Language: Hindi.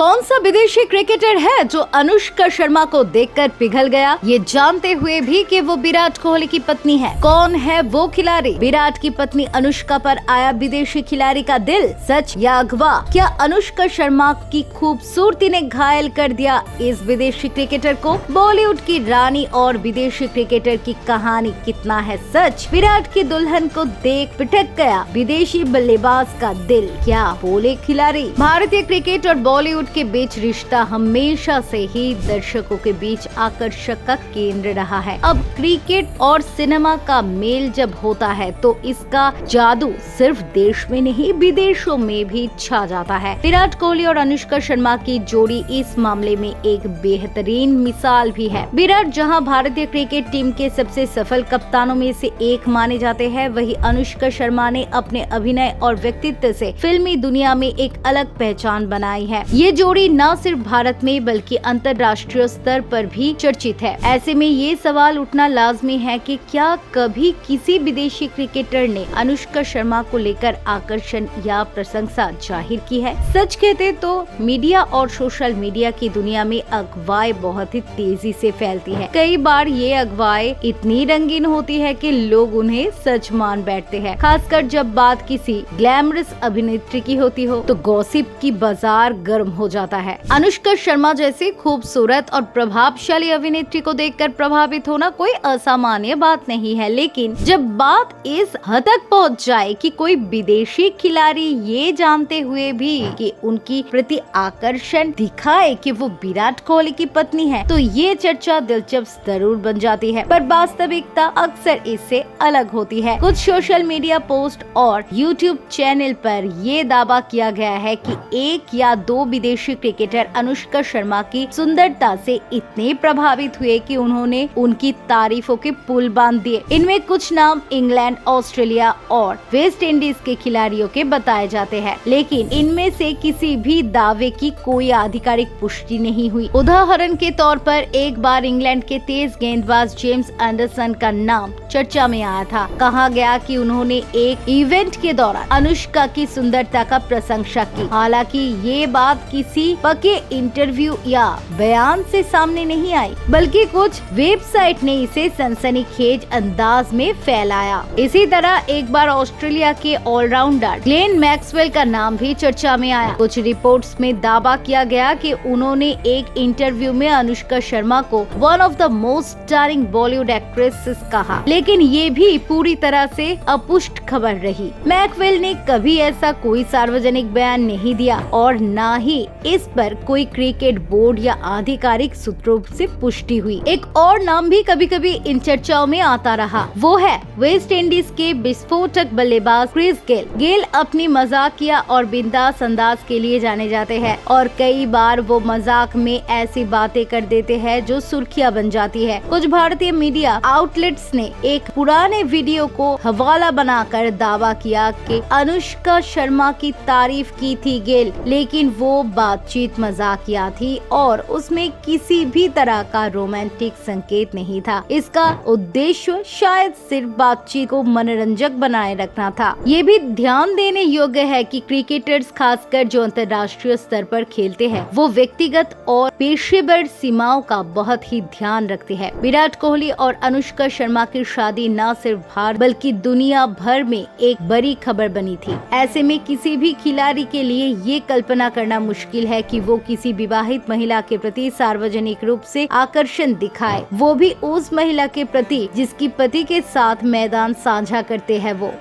कौन सा विदेशी क्रिकेटर है जो अनुष्का शर्मा को देखकर पिघल गया, ये जानते हुए भी कि वो विराट कोहली की पत्नी है। कौन है वो खिलाड़ी? विराट की पत्नी अनुष्का पर आया विदेशी खिलाड़ी का दिल, सच या अगवा? क्या अनुष्का शर्मा की खूबसूरती ने घायल कर दिया इस विदेशी क्रिकेटर को? बॉलीवुड की रानी और विदेशी क्रिकेटर की कहानी कितना है सच? विराट की दुल्हन को देख पिटक गया विदेशी बल्लेबाज का दिल, क्या बोले खिलाड़ी? भारतीय क्रिकेट और बॉलीवुड के बीच रिश्ता हमेशा से ही दर्शकों के बीच आकर्षक का केंद्र रहा है। अब क्रिकेट और सिनेमा का मेल जब होता है तो इसका जादू सिर्फ देश में नहीं विदेशों में भी छा जाता है। विराट कोहली और अनुष्का शर्मा की जोड़ी इस मामले में एक बेहतरीन मिसाल भी है। विराट जहां भारतीय क्रिकेट टीम के सबसे सफल कप्तानों में से एक माने जाते हैं, वहीं अनुष्का शर्मा ने अपने अभिनय और व्यक्तित्व से फिल्मी दुनिया में एक अलग पहचान बनाई है। ये जोड़ी न सिर्फ भारत में बल्कि अंतर्राष्ट्रीय स्तर पर भी चर्चित है। ऐसे में ये सवाल उठना लाजमी है कि क्या कभी किसी विदेशी क्रिकेटर ने अनुष्का शर्मा को लेकर आकर्षण या प्रशंसा जाहिर की है? सच कहते तो मीडिया और सोशल मीडिया की दुनिया में अगवाएं बहुत ही तेजी से फैलती है। कई बार ये अगवाएं इतनी रंगीन होती है कि लोग उन्हें सच मान बैठते हैं। खासकर जब बात किसी ग्लैमरस अभिनेत्री की होती हो तो गॉसिप की बाजार गर्म हो जाता है। अनुष्का शर्मा जैसी खूबसूरत और प्रभावशाली अभिनेत्री को देखकर प्रभावित होना कोई असामान्य बात नहीं है, लेकिन जब बात इस हद तक पहुंच जाए कि कोई विदेशी खिलाड़ी ये जानते हुए भी कि उनकी प्रति आकर्षण दिखाए कि वो विराट कोहली की पत्नी है, तो ये चर्चा दिलचस्प जरूर बन जाती है। पर वास्तविकता अक्सर इससे अलग होती है। कुछ सोशल मीडिया पोस्ट और यूट्यूब चैनल पर ये दावा किया गया है कि एक या दो विदेशी क्रिकेटर अनुष्का शर्मा की सुंदरता से इतने प्रभावित हुए कि उन्होंने उनकी तारीफों के पुल बांध दिए। इनमें कुछ नाम इंग्लैंड, ऑस्ट्रेलिया और वेस्ट इंडीज के खिलाड़ियों के बताए जाते हैं, लेकिन इनमें से किसी भी दावे की कोई आधिकारिक पुष्टि नहीं हुई। उदाहरण के तौर पर एक बार इंग्लैंड के तेज गेंदबाज जेम्स एंडरसन का नाम चर्चा में आया था। कहा गया कि उन्होंने एक इवेंट के दौरान अनुष्का की सुंदरता का प्रशंसा की। हालांकि ये बात किसी पक्के इंटरव्यू या बयान से सामने नहीं आई, बल्कि कुछ वेबसाइट ने इसे सनसनीखेज अंदाज में फैलाया। इसी तरह एक बार ऑस्ट्रेलिया के ऑलराउंडर ग्लेन मैक्सवेल का नाम भी चर्चा में आया। कुछ रिपोर्ट्स में दावा किया गया कि उन्होंने एक इंटरव्यू में अनुष्का शर्मा को one of the most starring Bollywood actresses कहा, लेकिन ये भी पूरी तरह से अपुष्ट खबर रही। मैक्सवेल ने कभी ऐसा कोई सार्वजनिक बयान नहीं दिया और न ही इस पर कोई क्रिकेट बोर्ड या आधिकारिक सूत्रों से पुष्टि हुई। एक और नाम भी कभी कभी इन चर्चाओं में आता रहा, वो है वेस्ट इंडीज के विस्फोटक बल्लेबाज क्रिस गेल। गेल अपनी मजाकिया और बिंदास अंदाज के लिए जाने जाते हैं और कई बार वो मजाक में ऐसी बातें कर देते हैं जो सुर्खियां बन जाती है। कुछ भारतीय मीडिया आउटलेट्स ने एक पुराने वीडियो को हवाला बनाकर दावा किया कि अनुष्का शर्मा की तारीफ की थी गेल, लेकिन वो बातचीत मजाकिया थी और उसमें किसी भी तरह का रोमांटिक संकेत नहीं था। इसका उद्देश्य शायद सिर्फ बातचीत को मनोरंजक बनाए रखना था। ये भी ध्यान देने योग्य है कि क्रिकेटर्स, खासकर जो अंतर्राष्ट्रीय स्तर पर खेलते हैं, वो व्यक्तिगत और पेशेवर सीमाओं का बहुत ही ध्यान रखते हैं। विराट कोहली और अनुष्का शर्मा की शादी न सिर्फ भारत बल्कि दुनिया भर में एक बड़ी खबर बनी थी। ऐसे में किसी भी खिलाड़ी के लिए ये कल्पना करना मुश्किल है कि वो किसी विवाहित महिला के प्रति सार्वजनिक रूप से आकर्षण दिखाए, वो भी उस महिला के प्रति जिसकी पति के साथ मैदान साझा करते हैं वो।